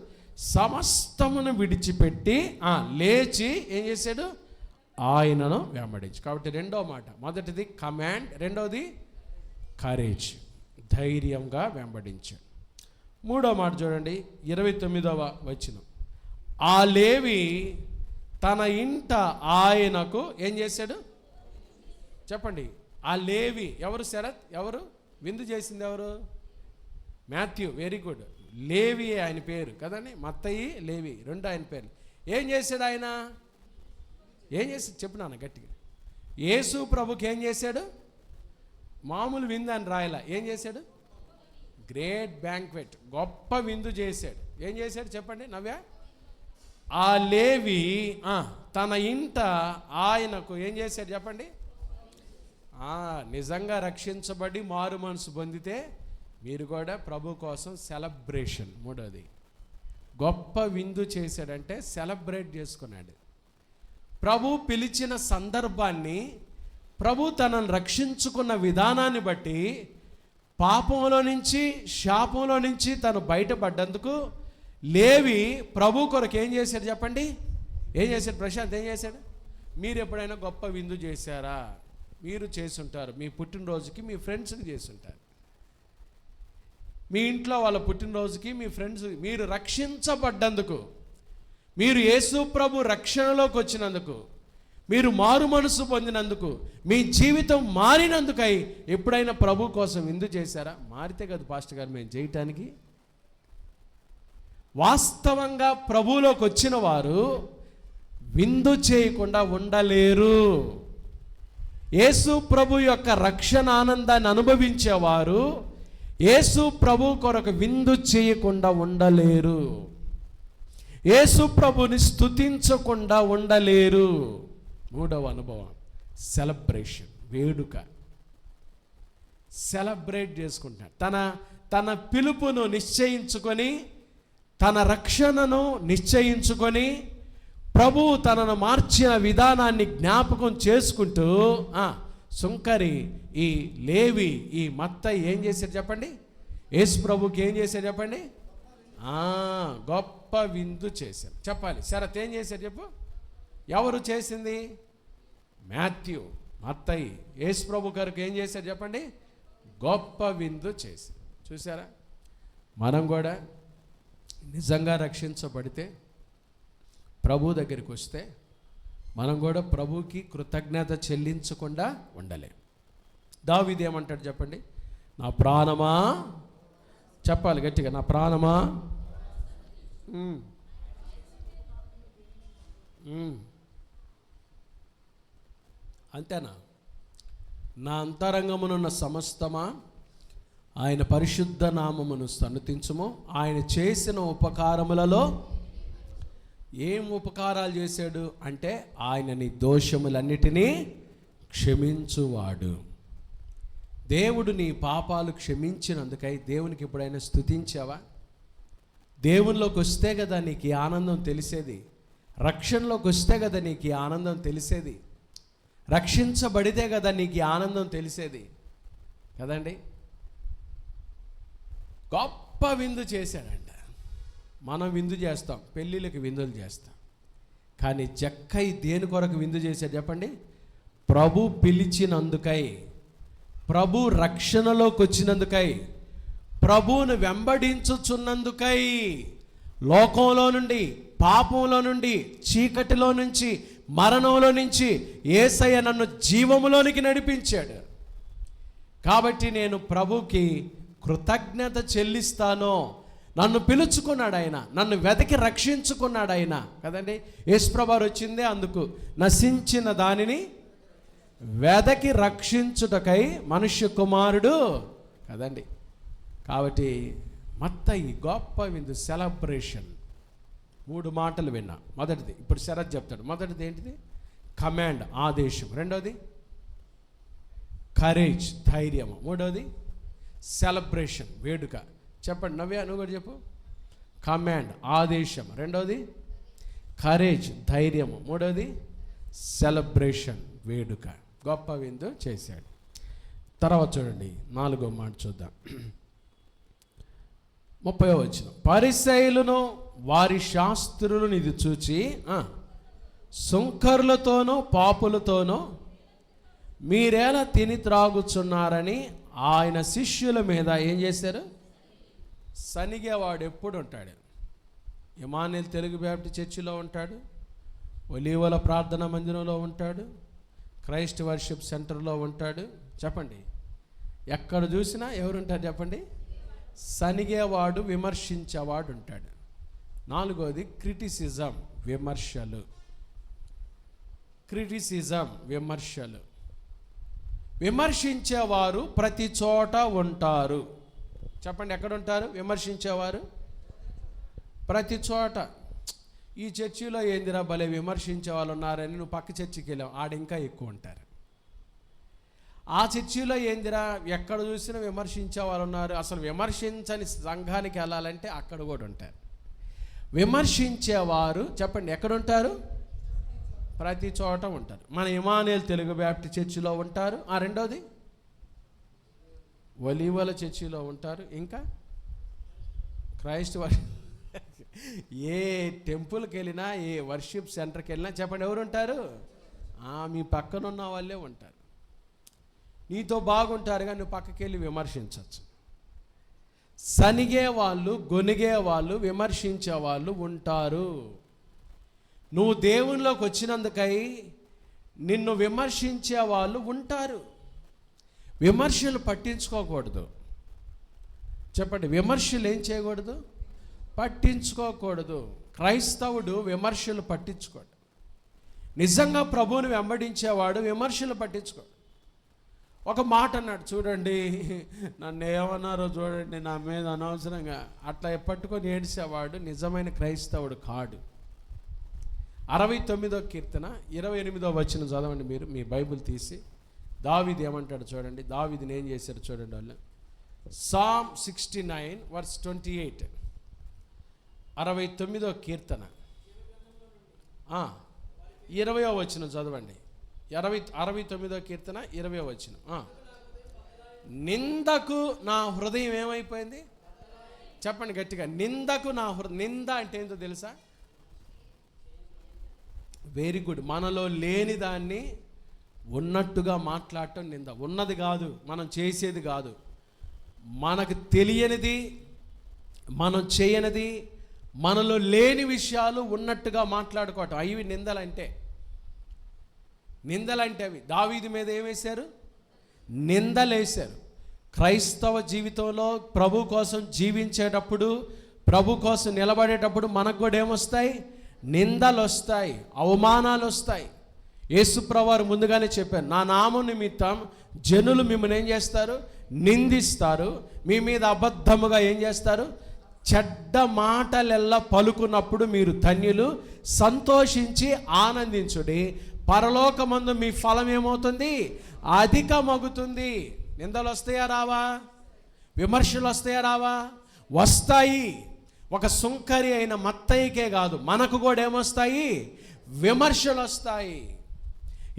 సమస్తమును విడిచిపెట్టి లేచి ఏం చేశాడు? ఆయనను వెంబడించు. కాబట్టి రెండో మాట, మొదటిది కమాండ్, రెండోది కరేజ్, ధైర్యంగా వెంబడించాడు. మూడో మాట చూడండి, 29వ వచనం. ఆ లేవి తన ఇంట ఆయనకు ఏం చేశాడు? చెప్పండి. ఆ లేవి ఎవరు? శరత్ ఎవరు? విందు చేసింది ఎవరు? మాథ్యూ. Very good. లేవి ఆయన పేరు కదండి. మత్తయి, లేవి రెండు ఆయన పేర్లు. ఏం చేశాడు ఆయన? ఏం చేశాడు చెప్పు నాన్న గట్టిగా. యేసు ప్రభుకి ఏం చేశాడు? మామూలు విందు అని రాయలా. ఏం చేశాడు? గ్రేట్ బ్యాంక్వెట్, గొప్ప విందు చేశాడు. ఏం చేశాడు చెప్పండి నవ్య? ఆ లేవి తన ఇంట ఆయనకు ఏం చేశాడు చెప్పండి? నిజంగా రక్షించబడి మారు మనసు పొందితే మీరు కూడా ప్రభు కోసం సెలబ్రేషన్. మూడోది గొప్ప విందు చేశాడంటే సెలబ్రేట్ చేసుకున్నాడు. ప్రభు పిలిచిన సందర్భాన్ని, ప్రభు తనను రక్షించుకున్న విధానాన్ని బట్టి పాపంలో నుంచి, శాపంలో నుంచి తను బయటపడ్డందుకు లేవి ప్రభు కొరకు ఏం చేశాడు చెప్పండి? ఏం చేశాడు ప్రశాంత్? ఏం చేశాడు? మీరు ఎప్పుడైనా గొప్ప విందు చేశారా? మీరు చేసుంటారు. మీ పుట్టినరోజుకి మీ ఫ్రెండ్స్కి చేసుంటారు. మీ ఇంట్లో వాళ్ళ పుట్టినరోజుకి మీ ఫ్రెండ్స్, మీరు రక్షించబడ్డందుకు, మీరు యేసు ప్రభు రక్షణలోకి వచ్చినందుకు, మీరు మారు మనసు పొందినందుకు, మీ జీవితం మారినందుకై ఎప్పుడైనా ప్రభు కోసం విందు చేశారా? మారితే కదా పాస్టర్ గారు మేము చేయటానికి. వాస్తవంగా ప్రభువులోకి వచ్చిన వారు విందు చేయకుండా ఉండలేరు. యేసు ప్రభు యొక్క రక్షణ ఆనందాన్ని అనుభవించేవారు యేసు ప్రభు కొరకు విందు చేయకుండా ఉండలేరు. యేసు ప్రభుని స్తుతించకుండా ఉండలేరు. మూడవ అనుభవం సెలబ్రేషన్, వేడుక. సెలబ్రేట్ చేసుకుంటాడు. తన పిలుపును నిశ్చయించుకొని, తన రక్షణను నిశ్చయించుకొని, ప్రభువు తనను మార్చిన విధానాన్ని జ్ఞాపకం చేసుకుంటూ సుంకరి, ఈ లేవి, ఈ మత్తయి ఏం చేశారు చెప్పండి? యేసు ప్రభుకి ఏం చేశారు చెప్పండి? గొప్ప విందు చేశారు. చెప్పాలి, శరత్ ఏం చేశారు చెప్పు? ఎవరు చేసింది? మాథ్యూ, మత్తయి. యేసు ప్రభు గారికి ఏం చేశారు చెప్పండి? గొప్ప విందు చేశారు. చూసారా? మనం కూడా నిజంగా రక్షించబడితే, ప్రభు దగ్గరికి వస్తే, మనం కూడా ప్రభుకి కృతజ్ఞత చెల్లించకుండా ఉండలేం. దావీదు ఏమంటాడు చెప్పండి? నా ప్రాణమా, చెప్పాలి గట్టిగా, నా ప్రాణమా అంతేనా? నా అంతరంగమునున్న సమస్తమా ఆయన పరిశుద్ధ నామమును సన్నతించుము. ఆయన చేసిన ఉపకారములలో ఏం ఉపకారాలు చేశాడు అంటే, ఆయన నీ దోషములన్నిటినీ క్షమించువాడు. దేవుడు నీ పాపాలు క్షమించినందుకై దేవునికి ఎప్పుడైనా స్తుతించావా? దేవునిలోకి వస్తే కదా నీకు ఈ ఆనందం తెలిసేది. రక్షణలోకి వస్తే కదా నీకు ఈ ఆనందం తెలిసేది. రక్షించబడితే కదా నీకు ఈ ఆనందం తెలిసేది కదండి. గొప్ప విందు చేశాడంట. మనం విందు చేస్తాం, పెళ్ళిళ్ళకి విందులు చేస్తాం. కానీ జక్కై దేని కొరకు విందు చేశాడు చెప్పండి? ప్రభు పిలిచినందుకై, ప్రభు రక్షణలోకి వచ్చినందుకై, ప్రభువును వెంబడించుచున్నందుకై, లోకంలో నుండి, పాపంలో నుండి, చీకటిలో నుంచి, మరణంలో నుంచి యేసయ్య నన్ను జీవములోనికి నడిపించాడు. కాబట్టి నేను ప్రభుకి కృతజ్ఞత చెల్లిస్తాను. నన్ను పిలుచుకున్నాడు ఆయన, నన్ను వెతికి రక్షించుకున్నాడు ఆయన కదండి. యేసుప్రభు వచ్చిందే అందుకు, నశించిన దానిని వెదకి రక్షించుటకై మనుష్య కుమారుడు కదండి. కాబట్టి మత్తయి గొప్ప విందు, సెలబ్రేషన్. 3 మాటలు విన్నా. మొదటిది ఇప్పుడు శరత్ చెప్తాడు. మొదటిది ఏంటిది? కమాండ్, ఆదేశం. రెండోది కరేజ్, ధైర్యము. మూడోది సెలబ్రేషన్, వేడుక. చెప్పండి నవ్య, నువ్వు కూడా చెప్పు. కమాండ్, ఆదేశం. రెండోది కరేజ్, ధైర్యము. మూడోది సెలబ్రేషన్, వేడుక. గొప్ప విందు చేశాడు. తర్వాత చూడండి 4వ మాట చూద్దాం. 30వ వచనం. పరిసయ్యులను వారి శాస్త్రులను ఇది చూచి, సుంకరులతోనూ పాపులతోనూ మీరేలా తిని త్రాగుచున్నారని ఆయన శిష్యుల మీద ఏం చేశారు? సనిగేవాడు ఎప్పుడు ఉంటాడు? ఇమానుయేల్ తెలుగు బ్యాప్టిస్ట్ చర్చిలో ఉంటాడు, ఒలీవల ప్రార్థనా మందిరంలో ఉంటాడు, క్రైస్ట్ వర్షిప్ సెంటర్లో ఉంటాడు. చెప్పండి, ఎక్కడ చూసినా ఎవరుంటారు చెప్పండి? సనిగేవాడు, విమర్శించేవాడు ఉంటాడు. 4వది క్రిటిసిజం, విమర్శలు. క్రిటిసిజం, విమర్శలు. విమర్శించేవారు ప్రతి చోట ఉంటారు. చెప్పండి, ఎక్కడ ఉంటారు విమర్శించేవారు? ప్రతి చోట. ఈ చర్చిలో ఏందిరా భలే విమర్శించే వాళ్ళు ఉన్నారని నువ్వు పక్క చర్చికి వెళ్ళావు, ఆడ ఇంకా ఎక్కువ ఉంటారు. ఆ చర్చిలో ఏందిరా ఎక్కడ చూసినా విమర్శించే వాళ్ళు ఉన్నారు, అసలు విమర్శించని సంఘానికి వెళ్ళాలంటే అక్కడ కూడా ఉంటారు. విమర్శించేవారు చెప్పండి ఎక్కడుంటారు? ప్రతి చోట ఉంటారు. మన ఇమానుయేల్ తెలుగు బ్యాప్టిస్ట్ చర్చిలో ఉంటారు. రెండోది ఒలీవల చర్చిలో ఉంటారు. ఇంకా క్రైస్ట్ ఏ టెంపుల్కి వెళ్ళినా, ఏ వర్షిప్ సెంటర్కి వెళ్ళినా చెప్పండి ఎవరు ఉంటారు? మీ పక్కన ఉన్న వాళ్ళే ఉంటారు. నీతో బాగుంటారు కానీ నువ్వు పక్కకి వెళ్ళి విమర్శించవచ్చు. సనిగే వాళ్ళు, గొనిగే వాళ్ళు, విమర్శించే వాళ్ళు ఉంటారు. నువ్వు దేవునిలోకి వచ్చినందుకై నిన్ను విమర్శించే వాళ్ళు ఉంటారు. విమర్శలు పట్టించుకోకూడదు. చెప్పండి, విమర్శలు ఏం చేయకూడదు? పట్టించుకోకూడదు. క్రైస్తవుడు విమర్శలు పట్టించుకోడు. నిజంగా ప్రభువుని వెంబడించేవాడు విమర్శలు పట్టించుకోడు. ఒక మాట అన్నాడు చూడండి, నన్ను ఏమన్నారో చూడండి, నా మీద అనవసరంగా అట్లా పట్టుకొని ఏడిసేవాడు నిజమైన క్రైస్తవుడు కాడు. 69వ కీర్తన 28వ వచనం చదవండి మీరు, మీ బైబిల్ తీసి. దావీదు ఏమంటాడు చూడండి, దావీదుని ఏం చేశారు చూడండి వాళ్ళు. Psalm 69 verse 28, 69వ కీర్తన 20వ వచనం చదవండి. 69వ కీర్తన 20వ వచనం. నిందకు నా హృదయం ఏమైపోయింది? చెప్పండి గట్టిగా, నిందకు నా నింద అంటే ఏంటో తెలుసా? Very good. మనలో లేని దాన్ని ఉన్నట్టుగా మాట్లాడటం నింద. ఉన్నది కాదు, మనం చేసేది కాదు, మనకు తెలియనిది, మనం చేయనిది, మనలో లేని విషయాలు ఉన్నట్టుగా మాట్లాడుకోవటం, అవి నిందలంటే. నిందలంటే అవి. దావీదు మీద ఏమేశారు? నిందలేశారు. క్రైస్తవ జీవితంలో ప్రభు కోసం జీవించేటప్పుడు, ప్రభు కోసం నిలబడేటప్పుడు మనకు కూడా ఏమొస్తాయి? నిందలు వస్తాయి, అవమానాలు వస్తాయి. యేసుప్రభువారు ముందుగానే చెప్పారు, నా నామం నిమిత్తం జనులు మిమ్మల్ని ఏం చేస్తారు? నిందిస్తారు. మీ మీద అబద్ధముగా ఏం చేస్తారు? చెడ్డ మాటలెల్లా పలుకున్నప్పుడు మీరు ధన్యులు, సంతోషించి ఆనందించుడి, పరలోకమందు మీ ఫలం ఏమవుతుంది? అధికమగుతుంది. నిందలు వస్తాయా రావా? విమర్శలు వస్తాయా రావా? వస్తాయి. ఒక సుంకరి అయిన మత్తయికే కాదు, మనకు కూడా ఏమొస్తాయి? విమర్శలు వస్తాయి.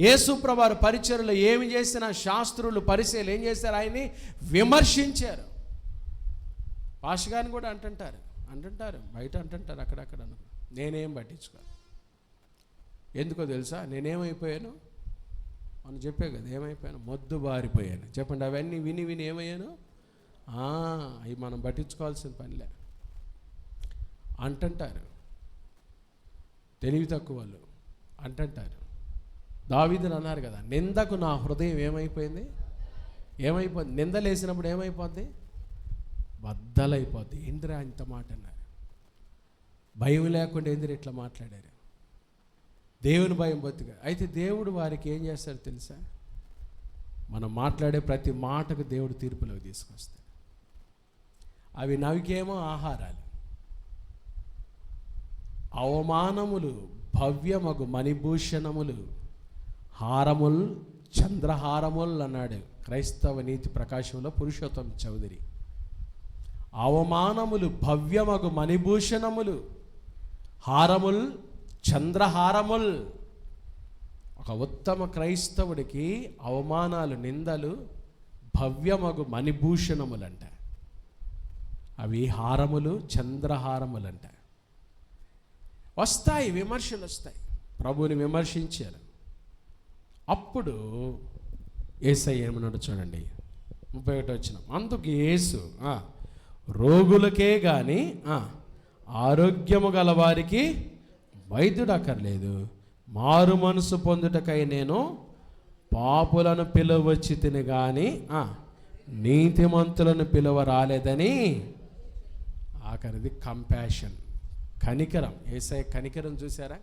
యేసుప్రభువారు పరిచర్యలో ఏమి చేసినా శాస్త్రులు పరిచర్యలు ఏం చేశారు? ఆయన్ని విమర్శించారు. పాషగాని కూడా అంటుంటారు బయట అంటుంటారు, అక్కడక్కడ. నేనేం పట్టించుకోను. ఎందుకో తెలుసా? నేనేమైపోయాను? మనం చెప్పే కదా, ఏమైపోయాను? మొద్దు బారిపోయాను. చెప్పండి, అవన్నీ విని విని ఏమయ్యాను? అవి మనం పట్టించుకోవాల్సిన పనిలే అంటుంటారు. తెలివి తక్కువ వాళ్ళు అంటుంటారు. దావీదుని అన్నారు కదా, నిందకు నా హృదయం ఏమైపోయింది? ఏమైపోయింది? నిందలేసినప్పుడు ఏమైపోద్ది? బద్దలైపోద్ది. ఏందిరా ఇంత మాట అన్నారు? భయం లేకుండా ఏందిరా ఇట్లా మాట్లాడారు? దేవుని భయం బతుక. అయితే దేవుడు వారికి ఏం చేస్తాడు తెలుసా? మనం మాట్లాడే ప్రతి మాటకు దేవుడు తీర్పులోకి తీసుకొస్తాడు. అవి నవికేమో ఆహారాలు, అవమానములు భవ్యమగు మణిభూషణములు, హారముల్ చంద్రహారముల్ అన్నాడు క్రైస్తవ నీతి ప్రకాశంలో పురుషోత్తం చౌదరి. అవమానములు భవ్యమగు మణిభూషణములు, హారముల్ చంద్రహారముల్. ఒక ఉత్తమ క్రైస్తవుడికి అవమానాలు, నిందలు భవ్యమగు మణిభూషణములంట. అవి హారములు, చంద్రహారములంట. వస్తాయి, విమర్శలు వస్తాయి. ప్రభువుని విమర్శించారు. అప్పుడు యేసయ్య ఏమన్నాడు చూడండి, 31 వచనం. అందుకు యేసు, రోగులకే కానీ ఆరోగ్యము గల వారికి వైద్యుడు అక్కర్లేదు, మారు మనసు పొందుటకై నేను పాపులను పిలువచ్చి తిని కానీ నీతిమంతులను పిలువ రాలేదని. ఆఖరిది కంపాషన్, కనికరం. యేసయ్య కనికరం చూసారా?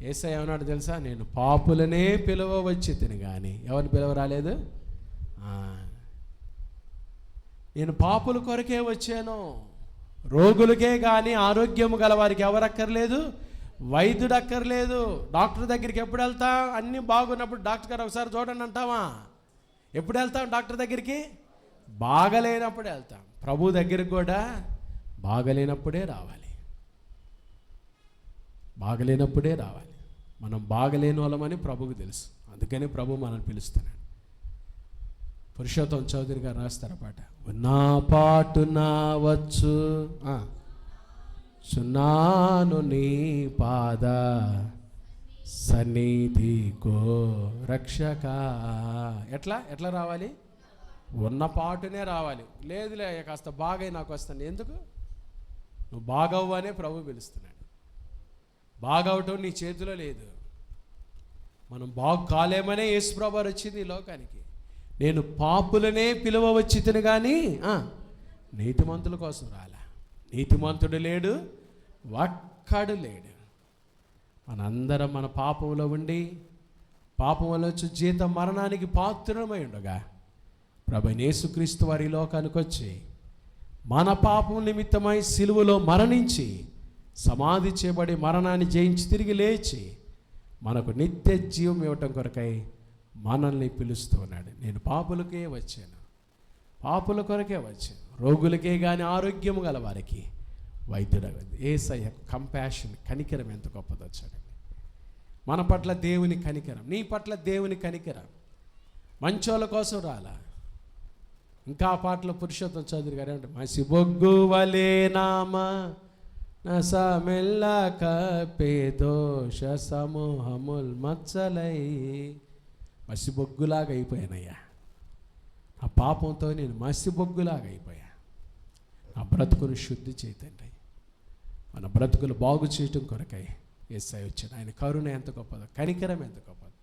యేసయ్య ఏమన్నాడు తెలుసా? నేను పాపులనే పిలువవచ్చి తిని కానీ ఎవరిని పిలువ రాలేదు. నేను పాపుల కొరకే వచ్చాను, రోగులకే కానీ ఆరోగ్యము గల వారికి ఎవరు అక్కర్లేదు, వైద్యుడు అక్కర్లేదు. డాక్టర్ దగ్గరికి ఎప్పుడు వెళ్తా? అన్నీ బాగున్నప్పుడు డాక్టర్ గారు ఒకసారి చూడండి అంటావా? ఎప్పుడు వెళ్తాం డాక్టర్ దగ్గరికి? బాగలేనప్పుడే వెళ్తాం. ప్రభు దగ్గరికి కూడా బాగలేనప్పుడే రావాలి, బాగలేనప్పుడే రావాలి. మనం బాగలేని వాళ్ళమని ప్రభుకు తెలుసు, అందుకని ప్రభు మనల్ని పిలుస్తున్నాడు. పురుషోత్తం చౌదరి గారు రాస్తారు పాట, నా పాటున వచ్చు సున్నాను నీ పాద సన్నిధికో రక్షక. ఎట్లా రావాలి? ఉన్న పాటునే రావాలి. లేదులే కాస్త బాగై నాకు వస్తాను. ఎందుకు? నువ్వు బాగవ్వు అనే ప్రభు పిలుస్తున్నాడు. బాగవటం నీ చేతిలో లేదు. మనం బాగు కాలేమనే యేసుప్రభు వచ్చింది ఈ లోకానికి. నేను పాపులనే పిలువ వచ్చి తిని కానీ నీతిమంతుల కోసం రాలా. నీతిమంతుడు లేడు, ఒక్కడు లేడు. మనందరం మన పాపంలో ఉండి, పాపం వల్ల వచ్చి జీతం మరణానికి పాత్రులమై ఉండగా ప్రభువైన యేసుక్రీస్తు వారి లోకానికి వచ్చి మన పాపం నిమిత్తమై సిలువలో మరణించి సమాధి చేయబడి మరణాన్ని జయించి తిరిగి లేచి మనకు నిత్య జీవం ఇవ్వటం కొరకై మనల్ని పిలుస్తూ ఉన్నాడు. నేను పాపులకే వచ్చాను, పాపుల కొరకే వచ్చాను, రోగులకే కానీ ఆరోగ్యము గల వారికి వైద్యుడు. యేసయ్య కంపాషన్, కనికరం ఎంత గొప్పదో చూడండి. మన పట్ల దేవుని కనికరం, నీ పట్ల దేవుని కనికరం. మంచోళ్ళ కోసం రాలా, ఇంకా ఆ పాటలో పురుషోత్తం చౌదరి గారు ఏమంటారు, మసి బొగ్గు వలే నామ నసమెల్ల కపే దోష సమూహముల్ మచ్చలై. మసి బొగ్గులాగా అయిపోయానయ్యా, ఆ పాపంతో నేను మసి బొగ్గులాగా అయిపోయా. నా బ్రతుకును శుద్ధి చేయతండి. మన బ్రతుకులు బాగు చేయటం కొరకై యేసయ్య వచ్చాడు. ఆయన కరుణ ఎంత గొప్పదో, కనికరం ఎంత గొప్పదో.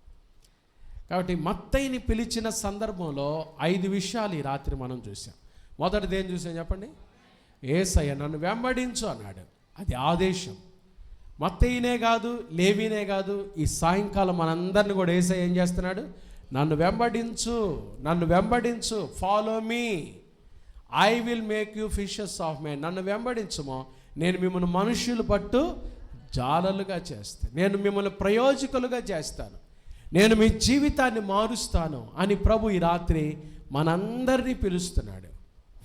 కాబట్టి మత్తయిని పిలిచిన సందర్భంలో 5 విషయాలు ఈ రాత్రి మనం చూసాం. మొదటిది ఏం చూసాం చెప్పండి? యేసయ్య నన్ను వెంబడించు అన్నాడు. అది ఆదేశం. మత్తయినే కాదు, లేవీనే కాదు, ఈ సాయంకాలం మనందరిని కూడా యేసయ్య ఏం చేస్తున్నాడు? నన్ను వెంబడించు, నన్ను వెంబడించు, follow me, I will make you fishers of men. నన్ను వెంబడించుమో, నేను మిమ్మల్ని మనుషులు పట్టు జాలలుగా చేస్తాను, నేను మిమ్మల్ని ప్రయోజకులుగా చేస్తాను, నేను మీ జీవితాన్ని మారుస్తాను అని ప్రభు ఈ రాత్రి మనందరినీ పిలుస్తున్నాడు.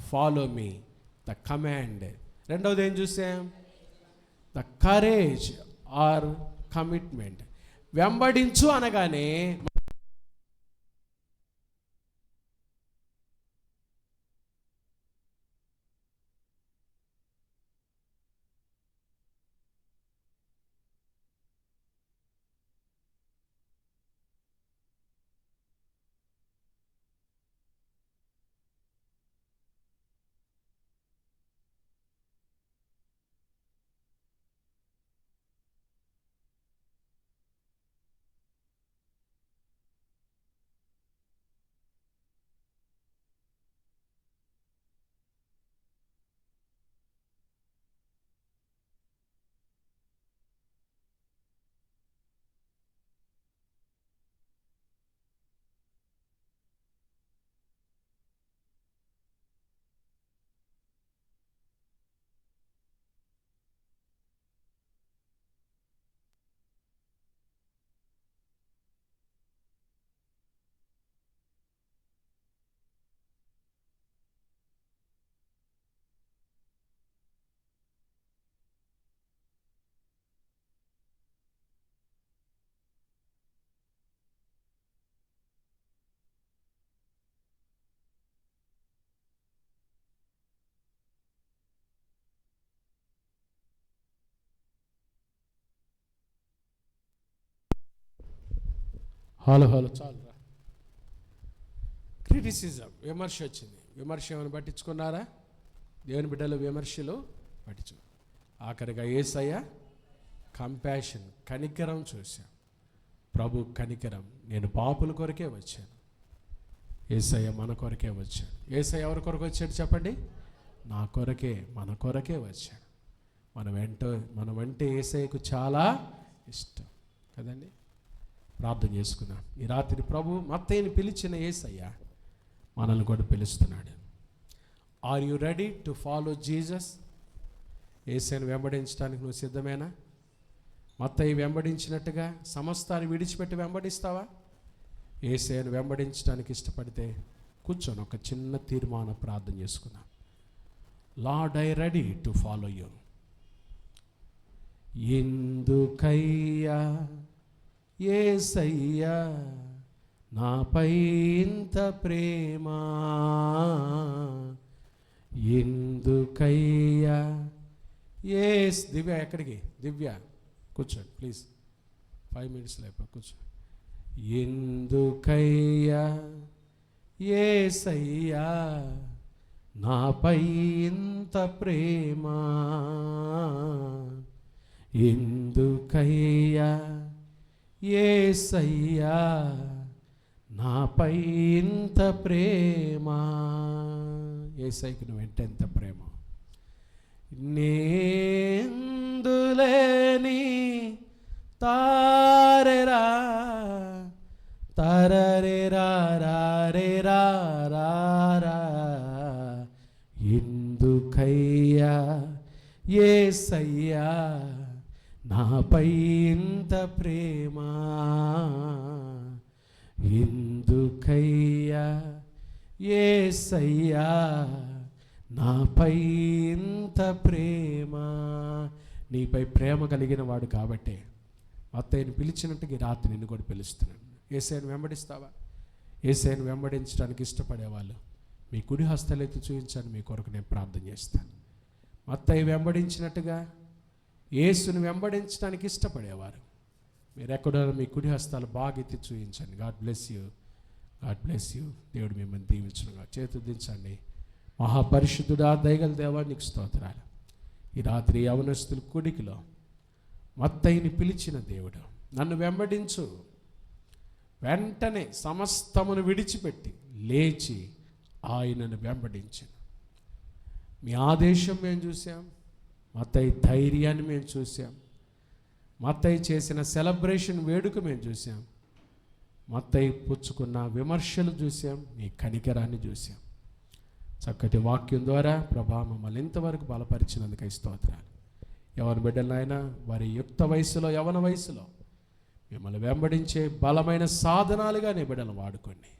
Follow me, the command. రెండవది ఏం చూసాం? The courage or commitment. వెంబడించు అనగానే హలో చాలు రా. క్రిటిసిజం, విమర్శ వచ్చింది. విమర్శ ఏమైనా పట్టించుకున్నారా? దేవుని బిడ్డలు విమర్శలు పట్టించు. ఆఖరిగా యేసయ్య కంపాషన్, కనికరం చూశాం. ప్రభు కనికరం. నేను పాపుల కొరకే వచ్చాను, యేసయ్య మన కొరకే వచ్చాడు. యేసయ్య ఎవరి కొరకు వచ్చాడు చెప్పండి? నా కొరకే, మన కొరకే వచ్చాడు. మనమంటే యేసయ్యకు చాలా ఇష్టం కదండి. ప్రార్థన చేసుకుందాం. ఈ రాత్రి ప్రభు మత్తయిని పిలిచిన యేసయ్య మనల్ని కూడా పిలుస్తున్నాడు. Are you ready to follow Jesus? యేసయ్యను వెంబడించడానికి నువ్వు సిద్ధమేనా? మత్తయి వెంబడించినట్టుగా సమస్తాన్ని విడిచిపెట్టి వెంబడిస్తావా? యేసయ్యను వెంబడించడానికి ఇష్టపడితే కూర్చొని ఒక చిన్న తీర్మాన ప్రార్థన చేసుకుందాం. Lord, I ready to follow you. ఎందుకయ్యా యేసయ్యా నాపై ఇంత ప్రేమ, ఎందుకయ్యా దివ్య ఎక్కడికి? దివ్య కూర్చోండి ప్లీజ్, 5 minutes లేప కూర్చో. ఎందుకయ్యా యేసయ్యా నాపై ఇంత ప్రేమ, ఎందుకయ్యా యేసయ్యా నాపై ఇంత ప్రేమ. యేసయ్యకు నువ్వంటే ఎంత ప్రేమ. నేందులేని తారెరా తరరెరా రారెరా రారా, ఎందుకయ్యా యేసయ్యా నాపై ఇంత ప్రేమ, ఎందుకయ్యా యేసయ్యా నాపై ఇంత ప్రేమ. నీపై ప్రేమ కలిగిన వాడు కాబట్టి మత్తయిని పిలిచినట్టుగా ఈ రాత్రి నిన్ను కూడా పిలుస్తున్నాను. యేసయ్యను వెంబడిస్తావా? యేసయ్యను వెంబడించడానికి ఇష్టపడేవాళ్ళు మీ కుడి హస్తాలు ఎత్తి చూపించండి. మీ కొరకు నేను ప్రార్థన చేస్తాను. మత్తయి వెంబడించినట్టుగా యేసుని వెంబడించడానికి ఇష్టపడేవారు. మీరు ఎక్కడో మీ కుడి హస్తాలు బాగా ఎత్తి చూపించండి. God bless you, God bless you. దేవుడు మిమ్మల్ని దీవించునుగా. చేతులు దించండి. మహాపరిశుద్ధుడా, దయగల దేవా, నీకు స్తోత్రాలు. ఈ రాత్రి యవనస్తుల కూడికలో మత్తయిని పిలిచిన దేవుడు, నన్ను వెంబడించు. వెంటనే సమస్తమును విడిచిపెట్టి లేచి ఆయనను వెంబడించాను. మీ ఆదేశం మేము చూసాం, మత్తయి ధైర్యాన్ని మేము చూసాం, మత్తయి చేసిన సెలబ్రేషన్ వేడుక మేము చూసాం, మత్తయి పుచ్చుకున్న విమర్శలు చూసాం, నీ కనికరాన్ని చూసాం. చక్కటి వాక్యం ద్వారా ప్రభా మమ్మల్ని ఇంతవరకు బలపరిచినందుకై స్తోత్రాలు. యవన బిడ్డలైనా వారి యుక్త వయసులో, యవన వయసులో మిమ్మల్ని వెంబడించే బలమైన సాధనాలుగా నీ బిడ్డలను వాడుకోండి.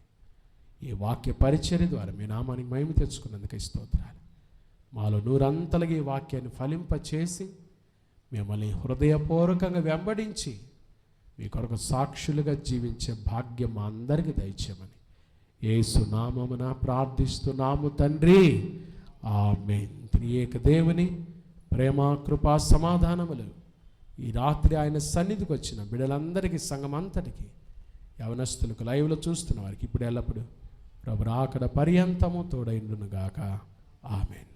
ఈ వాక్య పరిచర్య ద్వారా మీ నామానికి మహిమ తెచ్చుకున్నందుకై స్తోత్రాలు. మాలో నూరంతలుగా ఈ వాక్యాన్ని ఫలింపచేసి మిమ్మల్ని హృదయపూర్వకంగా వెంబడించి మీ కొరకు సాక్షులుగా జీవించే భాగ్యం మా అందరికీ దయచేయమని యేసు నామమున ప్రార్థిస్తున్నాము తండ్రి, ఆమేన్. త్రియేక దేవుని ప్రేమ, కృపా, సమాధానములు ఈ రాత్రి ఆయన సన్నిధికి వచ్చిన బిడ్డలందరికీ, సంఘమంతటికి, యవనస్తులకు, లైవ్లో చూస్తున్న వారికి ఇప్పుడు ఎల్లప్పుడు ప్రభు రాకడ పర్యంతము తోడైండునుగాక. ఆమేన్.